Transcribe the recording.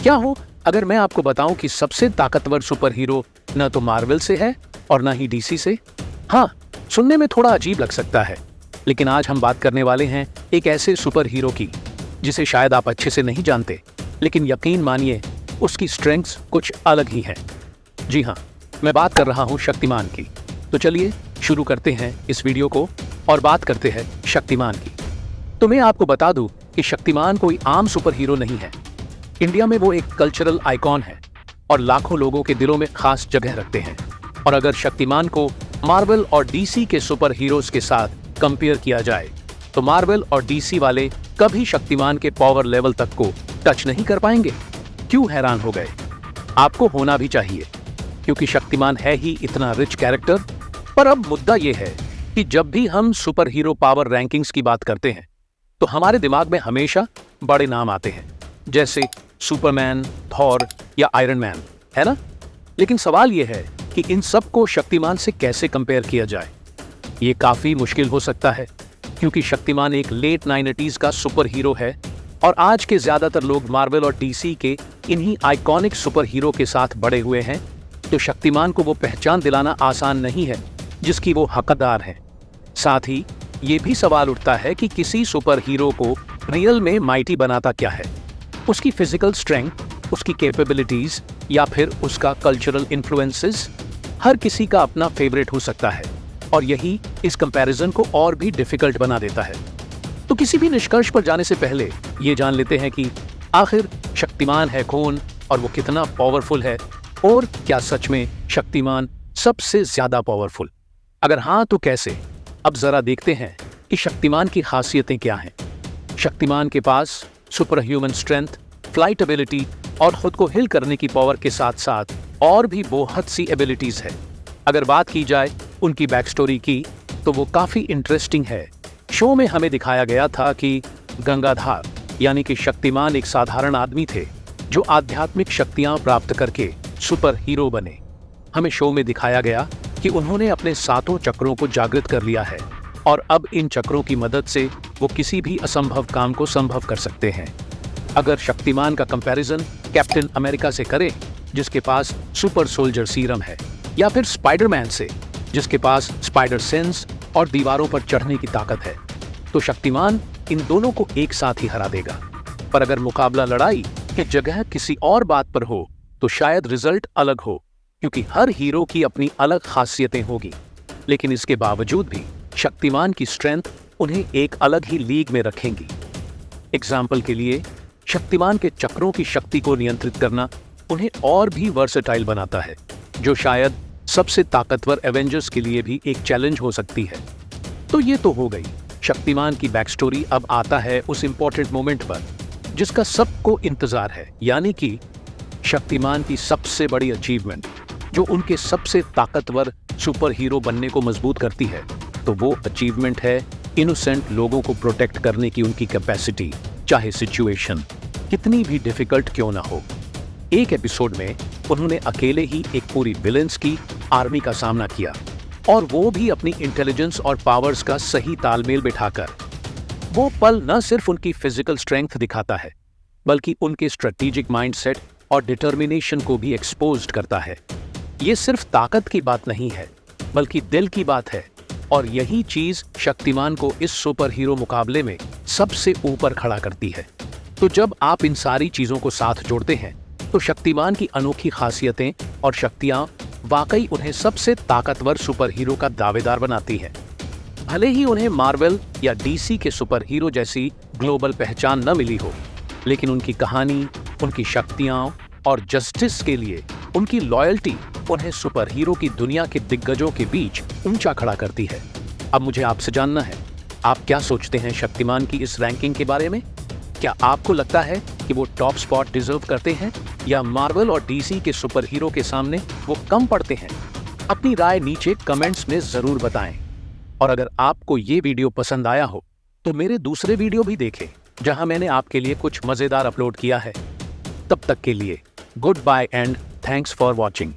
क्या हो अगर मैं आपको बताऊं कि सबसे ताकतवर सुपर हीरो न तो मार्वल से है और न ही डीसी से? हाँ, सुनने में थोड़ा अजीब लग सकता है, लेकिन आज हम बात करने वाले हैं एक ऐसे सुपर हीरो की जिसे शायद आप अच्छे से नहीं जानते, लेकिन यकीन मानिए उसकी स्ट्रेंथ्स कुछ अलग ही हैं। जी हाँ, मैं बात कर रहा हूँ शक्तिमान की। तो चलिए शुरू करते हैं इस वीडियो को और बात करते हैं शक्तिमान की। तो मैं आपको बता दूं कि शक्तिमान कोई आम सुपर हीरो नहीं है। इंडिया में वो एक कल्चरल आइकॉन है और लाखों लोगों के दिलों में खास जगह रखते हैं। और अगर शक्तिमान को मार्वल और डीसी के सुपर हीरोज के साथ कंपेयर किया जाए तो मार्वल और डीसी वाले कभी शक्तिमान के पावर लेवल तक को टच नहीं कर पाएंगे। क्यों हैरान हो गए? आपको होना भी चाहिए, क्योंकि शक्तिमान है ही इतना रिच कैरेक्टर। पर अब मुद्दा यह है कि जब भी हम सुपर हीरो पावर रैंकिंग्स की बात करते हैं तो हमारे दिमाग में हमेशा बड़े नाम आते हैं, जैसे सुपरमैन, थॉर या आयरन मैन, है ना? लेकिन सवाल यह है कि इन सब को शक्तिमान से कैसे कंपेयर किया जाए। ये काफी मुश्किल हो सकता है, क्योंकि शक्तिमान एक लेट 90s का सुपर हीरो है और आज के ज्यादातर लोग मार्वल और डीसी के इन्हीं आइकॉनिक सुपर हीरो के साथ बड़े हुए हैं। तो शक्तिमान को वो पहचान दिलाना आसान नहीं है जिसकी वो हकदार है। साथ ही ये भी सवाल उठता है कि किसी सुपर हीरो को रियल में माइटी बनाता क्या है? उसकी फिजिकल स्ट्रेंथ, उसकी कैपेबिलिटीज या फिर उसका कल्चरल इन्फ्लुएंसेस? हर किसी का अपना फेवरेट हो सकता है और यही इस कंपैरिजन को और भी डिफिकल्ट बना देता है। तो किसी भी निष्कर्ष पर जाने से पहले ये जान लेते हैं कि आखिर शक्तिमान है कौन और वो कितना पावरफुल है, और क्या सच में शक्तिमान सबसे ज्यादा पावरफुल? अगर हाँ तो कैसे? अब जरा देखते हैं कि शक्तिमान की खासियतें क्या हैं। शक्तिमान के पास super human strength, flight ability और खुद को हिल करने की पावर के साथ साथ और भी बहुत सी एबिलिटीज है। अगर बात की जाए उनकी बैक स्टोरी की तो वो काफी इंटरेस्टिंग है। शो में हमें दिखाया गया था कि गंगाधार यानी कि शक्तिमान एक साधारण आदमी थे जो आध्यात्मिक शक्तियां प्राप्त करके सुपर हीरो बने। हमें शो में दिखाया गया कि उन्होंने अपने 7 चक्रों को जागृत कर लिया है और अब इन चक्रों की मदद से वो किसी भी असंभव काम को संभव कर सकते हैं। अगर शक्तिमान का कंपैरिजन कैप्टन अमेरिका से करें जिसके पास सुपर सोल्जर सीरम है, या फिर स्पाइडरमैन से जिसके पास स्पाइडर सेंस और दीवारों पर चढ़ने की ताकत है, तो शक्तिमान इन दोनों को एक साथ ही हरा देगा। पर अगर मुकाबला लड़ाई की जगह किसी और बात पर हो तो शायद रिजल्ट अलग हो, क्योंकि हर हीरो की अपनी अलग खासियतें होगी। लेकिन इसके बावजूद भी शक्तिमान की स्ट्रेंथ उन्हें एक अलग ही लीग में रखेंगी। एग्जाम्पल के लिए, शक्तिमान के चक्रों की शक्ति को नियंत्रित करना उन्हें और भी वर्सेटाइल बनाता है, जो शायद सबसे ताकतवर एवेंजर्स के लिए भी एक चैलेंज हो सकती है। तो ये तो हो गई शक्तिमान की बैक स्टोरी। अब आता है उस इंपॉर्टेंट मोमेंट पर जिसका सबको इंतजार है, यानी कि शक्तिमान की सबसे बड़ी अचीवमेंट जो उनके सबसे ताकतवर सुपर हीरो बनने को मजबूत करती है। तो वो अचीवमेंट है इनोसेंट लोगों को प्रोटेक्ट करने की उनकी कैपेसिटी, चाहे सिचुएशन कितनी भी डिफिकल्ट क्यों ना हो। एक एपिसोड में उन्होंने अकेले ही एक पूरी विलेंस की आर्मी का सामना किया, और वो भी अपनी इंटेलिजेंस और पावर्स का सही तालमेल बिठाकर। वो पल न सिर्फ उनकी फिजिकल स्ट्रेंथ दिखाता है, बल्कि उनके स्ट्रेटेजिक माइंडसेट और डिटर्मिनेशन को भी एक्सपोज्ड करता है। ये सिर्फ ताकत की बात नहीं है, बल्कि दिल की बात है, और यही चीज शक्तिमान को इस सुपर हीरो मुकाबले में सबसे ऊपर खड़ा करती है। तो जब आप इन सारी चीजों को साथ जोड़ते हैं तो शक्तिमान की अनोखी खासियतें और शक्तियां वाकई उन्हें सबसे ताकतवर सुपर हीरो का दावेदार बनाती है। भले ही उन्हें मार्वल या डीसी के सुपर हीरो जैसी ग्लोबल पहचान न मिली हो, लेकिन उनकी कहानी, उनकी शक्तियां और जस्टिस के लिए उनकी लॉयल्टी उन्हें सुपर हीरो की दुनिया के दिग्गजों के बीच ऊंचा खड़ा करती है। अब मुझे आपसे जानना है, आप क्या सोचते हैं शक्तिमान की इस रैंकिंग के बारे में? क्या आपको लगता है कि वो टॉप स्पॉट डिजर्व करते हैं, या मार्वल और डीसी के सुपर हीरो के सामने वो कम पड़ते हैं? अपनी राय नीचे कमेंट्स में जरूर बताएं। और अगर आपको ये वीडियो पसंद आया हो तो मेरे दूसरे वीडियो भी देखें, जहां मैंने आपके लिए कुछ मजेदार अपलोड किया है। तब तक के लिए goodbye and thanks for watching.